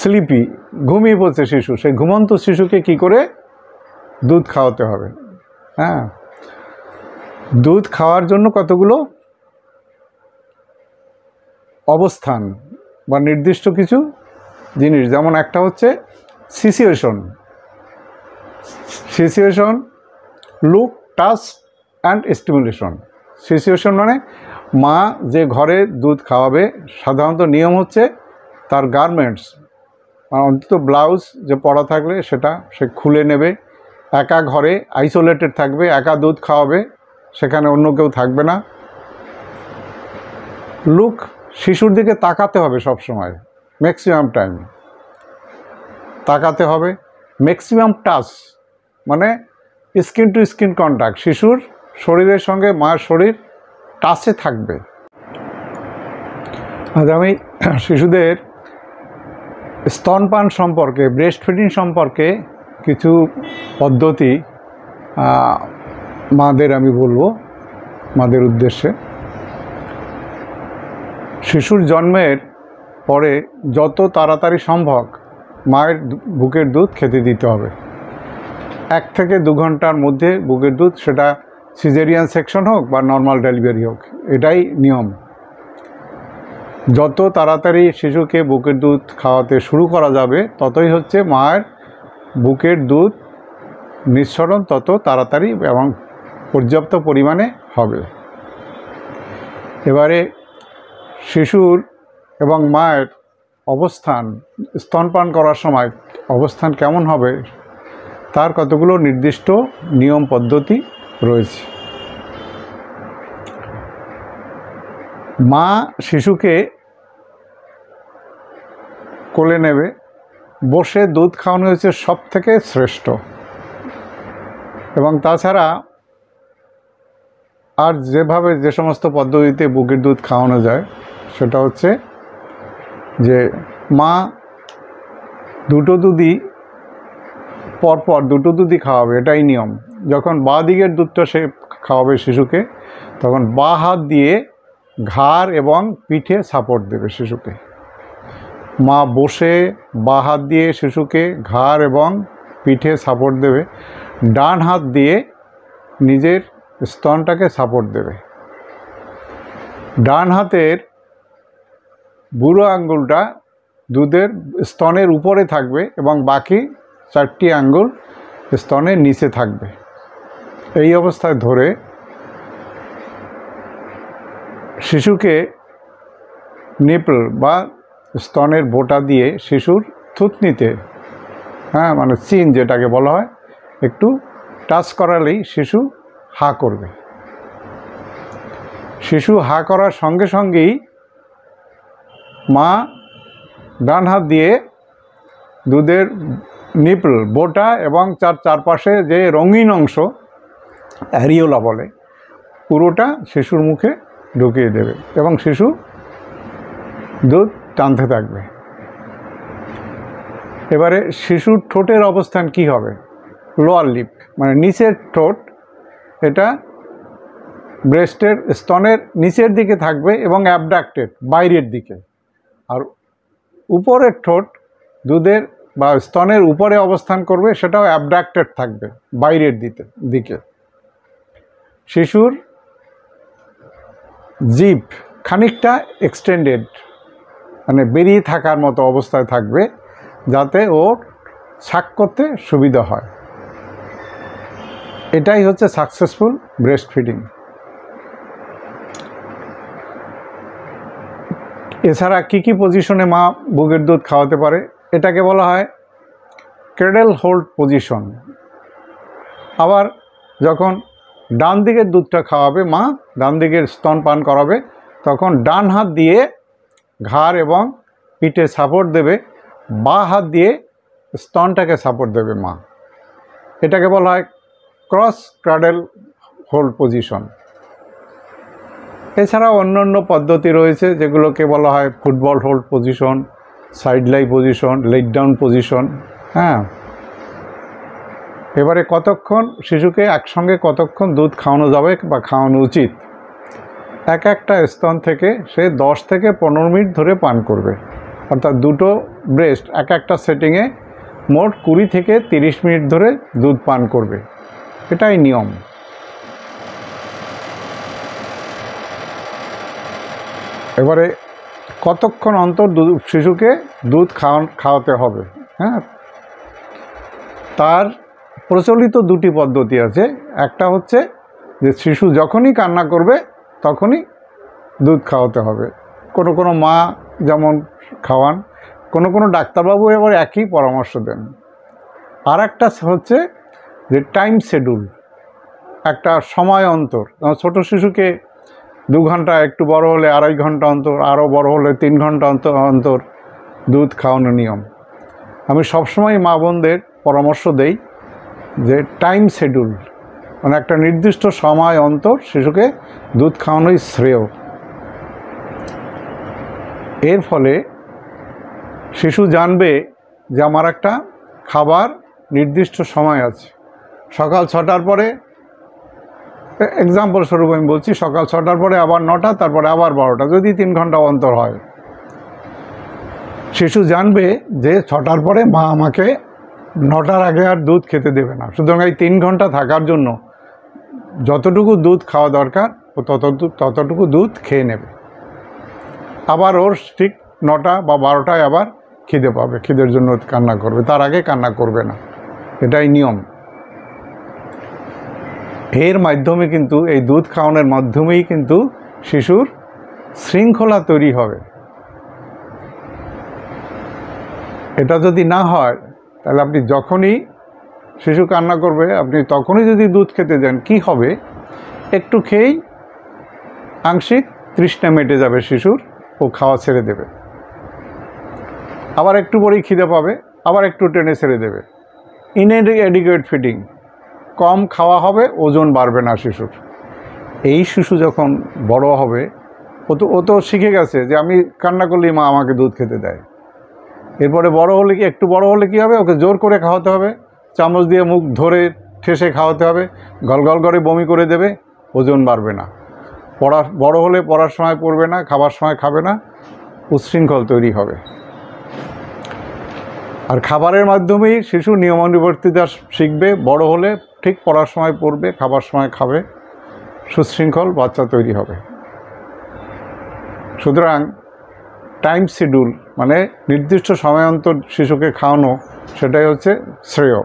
Sleepy, ঘুমিয়ে পড়ছে শিশু, সেই ঘুমন্ত শিশুকে কি করে দুধ খাওয়াতে হবে। হ্যাঁ, দুধ খাওয়ার জন্য কতগুলো অবস্থান বা নির্দিষ্ট কিছু জিনিস, যেমন একটা হচ্ছে situation, look, touch and stimulation. Situation মানে মা যে ঘরে দুধ খাওয়াবে, সাধারণত নিয়ম হচ্ছে তার গার্মেন্টস, অন্তত ব্লাউজ যে পরা থাকলে সেটা সে খুলে নেবে, একা ঘরে আইসোলেটেড থাকবে, একা দুধ খাওয়াবে, সেখানে অন্য কেউ থাকবে না। লুক, শিশুর দিকে তাকাতে হবে সব সময়, ম্যাক্সিমাম টাইম তাকাতে হবে। ম্যাক্সিমাম টাচ মানে স্কিন টু স্কিন কন্ট্যাক্ট, শিশুর শরীরের সঙ্গে মায়ের শরীর টাচে থাকবে। আজ আমি শিশুদের স্তনপান সম্পর্কে, ব্রেস্ট ফিডিং সম্পর্কে কিছু পদ্ধতি মাদের আমি বলবো, মাদের উদ্দেশ্যে। শিশুর জন্মের পরে যত তাড়াতাড়ি সম্ভব মায়ের বুকের দুধ খেতে দিতে হবে। 1 থেকে 2 ঘন্টার মধ্যে বুকের দুধ, সেটা সিজারিয়ান সেকশন হোক বা নর্মাল ডেলিভারি হোক, এটাই নিয়ম। যত তাড়াতাড়ি শিশুকে বুকের দুধ খাওয়াতে শুরু করা যাবে, ততই হচ্ছে মায়ের বুকের দুধ নিঃসরণ তত তাড়াতাড়ি এবং পর্যাপ্ত পরিমাণে হবে। এবারে শিশুর এবং মায়ের অবস্থান, স্তনপান করার সময় অবস্থান কেমন হবে, তার কতগুলো নির্দিষ্ট নিয়ম পদ্ধতি রয়েছে। মা শিশুকে কোলে নেবে, বসে দুধ খাওয়ানো হচ্ছে সব থেকে শ্রেষ্ঠ। এবং তাছাড়া আর যেভাবে যে সমস্ত পদ্ধতিতে বুকের দুধ খাওয়ানো যায়, সেটা হচ্ছে যে মা দুটো দুধই পরপর দুটো দুধই খাওয়াবে, এটাই নিয়ম। যখন বাঁ দিকের দুধটা সে খাওয়াবে শিশুকে, তখন বাঁ হাত দিয়ে ঘাড় এবং পিঠে সাপোর্ট দেবে শিশুকে। মা বসে বাঁ হাত দিয়ে শিশুকে ঘাড় এবং পিঠে সাপোর্ট দেবে, ডান হাত দিয়ে নিজের স্তনটাকে সাপোর্ট দেবে। ডান হাতের বুড়ো আঙ্গুলটা দুধের স্তনের উপরে থাকবে এবং বাকি 4টি আঙ্গুল স্তনের নিচে থাকবে। এই অবস্থায় ধরে শিশুকে নিপল বা স্তনের বোটা দিয়ে শিশুর থুতনিতে, মানে চিন যেটাকে বলা হয়, একটু টাচ করালেই শিশু হা করবে। শিশু হা করার সঙ্গে সঙ্গেই মা ডান হাত দিয়ে দুধের নিপল, বোটা এবং চারপাশে যে রঙিন অংশ, অ্যারিওলা বলে, পুরোটা শিশুর মুখে ঢুকিয়ে দেবে এবং শিশু দুধ টানতে থাকবে। এবারে শিশুর ঠোঁটের অবস্থান কি হবে? লোয়ার লিপ মানে নিচের ঠোঁট, এটা ব্রেস্টের স্তনের নিচের দিকে থাকবে এবং অ্যাবডাক্টেড, বাইরের দিকে। আর উপরের ঠোঁট দুধের বা স্তনের উপরে অবস্থান করবে, সেটাও অ্যাবডাক্টেড থাকবে, বাইরের দিকে। শিশুর জিভ খানিকটা এক্সটেন্ডেড, মানে বেরিয়ে থাকার মতো অবস্থায় থাকবে, যাতে ওর ছাক করতে সুবিধা হয়। এটাই হচ্ছে সাকসেসফুল ব্রেস্ট ফিডিং। এছাড়া কি পজিশনে মা বুকের দুধ খাওয়াতে পারে, এটাকে বলা হয় ক্রেডল হোল্ড পজিশন। আবার যখন ডান দিকের দুধটা খাওয়াবে মা, ডান দিকের স্তন পান করাবে, তখন ডান হাত দিয়ে ঘাড় এবং পিঠে সাপোর্ট দেবে, বাঁ হাত দিয়ে স্তনটাকে সাপোর্ট দেবে মা। এটাকে বলা হয় ক্রস ক্রাডল হোল্ড পজিশন। এছাড়াও অন্য পদ্ধতি রয়েছে, যেগুলোকে বলা হয় ফুটবল হোল্ড পজিশন, সাইড লাই পজিশন, লেট ডাউন পজিশন। এবারে কতক্ষণ শিশুকে একসঙ্গে কতক্ষণ দুধ খাওয়ানো যাবে বা খাওয়ানো উচিত, একটা স্তন থেকে সে 10 থেকে 15 মিনিট ধরে পান করবে। অর্থাৎ দুটো ব্রেস্ট এক একটা সেটিংয়ে মোট 20 থেকে 30 মিনিট ধরে দুধ পান করবে, এটাই নিয়ম। এবারে কতক্ষণ অন্তর শিশুকে দুধ খাওয়াতে হবে, হ্যাঁ, তার প্রচলিত দুটি পদ্ধতি আছে। একটা হচ্ছে যে শিশু যখনই কান্না করবে তখনই দুধ খাওয়াতে হবে, কোনো কোনো মা যেমন খাওয়ান, কোনো কোনো ডাক্তারবাবু এবার একই পরামর্শ দেন। আর একটা হচ্ছে যে টাইম শিডিউল, একটা সময় অন্তর। ছোটো শিশুকে 2 ঘন্টা, একটু বড় হলে 2.5 ঘন্টা অন্তর, আরও বড় হলে 3 ঘন্টা অন্তর দুধ খাওয়ানোর নিয়ম। আমি সবসময় মা বোনদের পরামর্শ দেই যে টাইম শিডিউল, মানে একটা নির্দিষ্ট সময় অন্তর শিশুকে দুধ খাওয়ানোই শ্রেয়। এর ফলে শিশু জানবে যে আমার একটা খাবার নির্দিষ্ট সময় আছে। সকাল 6টার পরে, এক্সাম্পল স্বরূপ আমি বলছি, সকাল 6টার পরে আবার 9টা, তারপরে আবার 12টা, যদি 3 ঘন্টা অন্তর হয়। শিশু জানবে যে 6টার পরে মা আমাকে 9টার আগে আর দুধ খেতে দেবে না, সুতরাং এই 3 ঘন্টা থাকার জন্য যতটুকু দুধ খাওয়া দরকার ও ততটুকু দুধ খেয়ে নেবে। আবার ওর ঠিক 9টা বা 12টায় আবার খিদে পাবে, খিদের জন্য কান্না করবে, তার আগে কান্না করবে না, এটাই নিয়ম। এর মাধ্যমে কিন্তু, এই দুধ খাওয়ানোর মাধ্যমেই কিন্তু শিশুর শৃঙ্খলা তৈরি হবে। এটা যদি না হয় তাহলে আপনি যখনই শিশু কান্না করবে আপনি তখনই যদি দুধ খেতে দেন, কি হবে, একটু খেয়েই আংশিক তৃষ্ণা মেটে যাবে শিশুর, ও খাওয়া ছেড়ে দেবে। আবার একটু পরেই খিদে পাবে, আবার একটু টেনে ছেড়ে দেবে। ইনএডিকুয়েট ফিডিং, কম খাওয়া হবে, ওজন বাড়বে না শিশুর। এই শিশু যখন বড় হবে ও তো শিখে গেছে যে আমি কান্না করলেই মা আমাকে দুধ খেতে দেয়। এরপরে বড় হলে কি, একটু বড় হলে কি হবে, ওকে জোর করে খাওয়াতে হবে, চামচ দিয়ে মুখ ধরে ঠেসে খাওয়াতে হবে, গলগল করে বমি করে দেবে, ওজন বাড়বে না। বড় হলে পড়ার সময় পড়বে না, খাবার সময় খাবে না, উচ্ছৃঙ্খল তৈরি হবে। আর খাবারের মাধ্যমেই শিশু নিয়মানুবর্তিতা শিখবে, বড় হলে ঠিক পড়ার সময় পড়বে, খাবার সময় খাবে, সুশৃঙ্খল বাচ্চা তৈরি হবে। সুতরাং টাইম শিডিউল, মানে নির্দিষ্ট সময় অন্তর শিশুকে খাওয়ানো, সেটাই হচ্ছে শ্রেয়।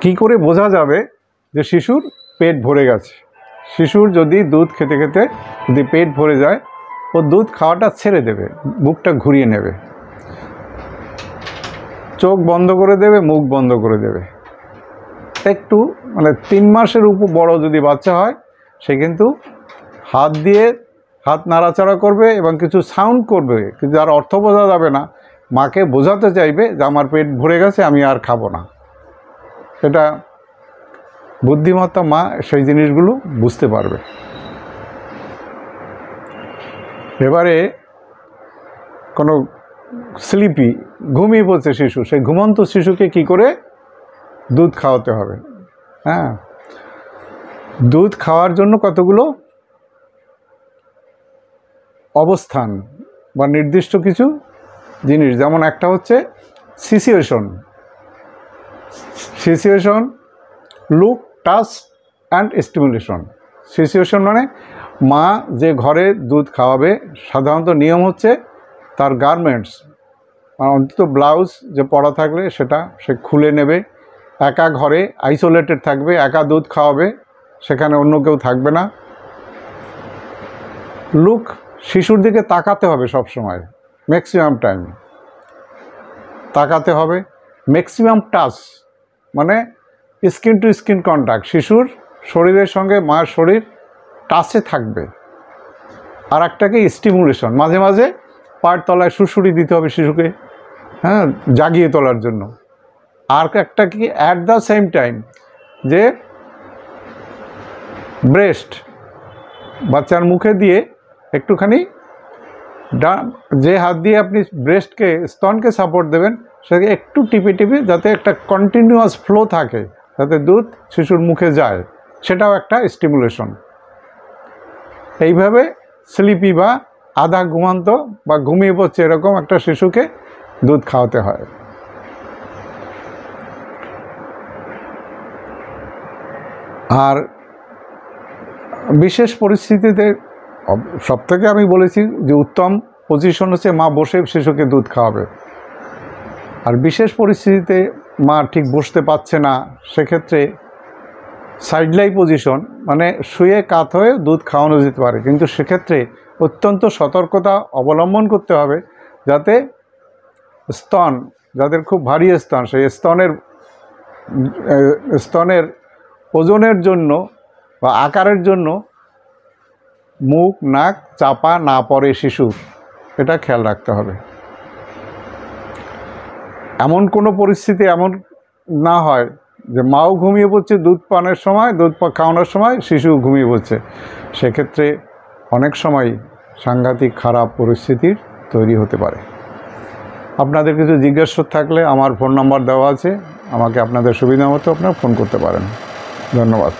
কি করে বোঝা যাবে যে শিশুর পেট ভরে গেছে? শিশুর যদি দুধ খেতে খেতে যদি পেট ভরে যায়, ও দুধ খাওয়াটা ছেড়ে দেবে, মুখটা ঘুরিয়ে নেবে, চোখ বন্ধ করে দেবে, মুখ বন্ধ করে দেবে। একটু মানে 3 মাসের উপর বড় যদি বাচ্চা হয়, সে কিন্তু হাত নাড়াচাড়া করবে এবং কিছু সাউন্ড করবে, কিন্তু আর অর্থ বোঝা যাবে না। মাকে বোঝাতে চাইবে যে আমার পেট ভরে গেছে, আমি আর খাবো না। এটা বুদ্ধিমত্তা মা সেই জিনিসগুলো বুঝতে পারবে। এবারে কোনো স্লিপি, ঘুমিয়ে পড়ছে শিশু, সেই ঘুমন্ত শিশুকে কি করে দুধ খাওয়াতে হবে? হ্যাঁ, দুধ খাওয়ার জন্য কতগুলো অবস্থান বা নির্দিষ্ট কিছু জিনিস, যেমন একটা হচ্ছে situation, look, touch and stimulation. Situation মানে মা যে ঘরে দুধ খাওয়াবে, সাধারণত নিয়ম হচ্ছে তার গার্মেন্টস, অন্তত ব্লাউজ যে পরা থাকলে সেটা সে খুলে নেবে, একা ঘরে আইসোলেটেড থাকবে, একা দুধ খাওয়াবে, সেখানে অন্য কেউ থাকবে না। লুক, শিশুর দিকে তাকাতে হবে সব সময়, ম্যাক্সিমাম টাইম তাকাতে হবে। ম্যাক্সিমাম টাচ মানে স্কিন টু স্কিন কন্ট্যাক্ট, শিশুর শরীরের সঙ্গে মায়ের শরীর টাচে থাকবে। আর একটাকে স্টিমুলেশন, মাঝে মাঝে পায়ের তলায় সুড়সুড়ি দিতে হবে শিশুকে, হ্যাঁ, জাগিয়ে তোলার জন্য। আর একটা কি, অ্যাট দ্য সেম টাইম যে ব্রেস্ট, বাচ্চার মুখে দিয়ে একটুখানি যে হাত দিয়ে আপনি ব্রেস্টকে, স্তনকে সাপোর্ট দেবেন, সেটাকে একটু টিপে টিপে যাতে একটা কন্টিনিউয়াস ফ্লো থাকে, যাতে দুধ শিশুর মুখে যায়, সেটাও একটা স্টিমুলেশন। এইভাবে স্লিপি বা আধা ঘুমান্ত বা ঘুমিয়ে পড়ছে এরকম একটা শিশুকে দুধ খাওয়াতে হয়। আর বিশেষ পরিস্থিতিতে সবথেকে আমি বলেছি যে উত্তম পজিশন হচ্ছে মা বসে শিশুকে দুধ খাওয়াবে। আর বিশেষ পরিস্থিতিতে মা ঠিক বসতে পারছে না, সেক্ষেত্রে সাইডলাই পজিশন মানে শুয়ে কাত হয়ে দুধ খাওয়ানো যেতে পারে, কিন্তু সেক্ষেত্রে অত্যন্ত সতর্কতা অবলম্বন করতে হবে যাতে স্তন, যাদের খুব ভারী স্তন, সেই স্তনের ওজনের জন্য বা আকারের জন্য মুখ নাক চাপা না পড়ে শিশুর, এটা খেয়াল রাখতে হবে। এমন কোনো পরিস্থিতি এমন না হয় যে মাও ঘুমিয়ে পড়ছে দুধ পানের সময়, দুধ খাওয়ানোর সময় শিশু ঘুমিয়ে পড়ছে, সেক্ষেত্রে অনেক সময় সাংঘাতিক খারাপ পরিস্থিতির তৈরি হতে পারে। আপনাদের কিছু জিজ্ঞাসা থাকলে আমার ফোন নাম্বার দেওয়া আছে, আমাকে আপনাদের সুবিধা মতো আপনারা ফোন করতে পারেন। ধন্যবাদ।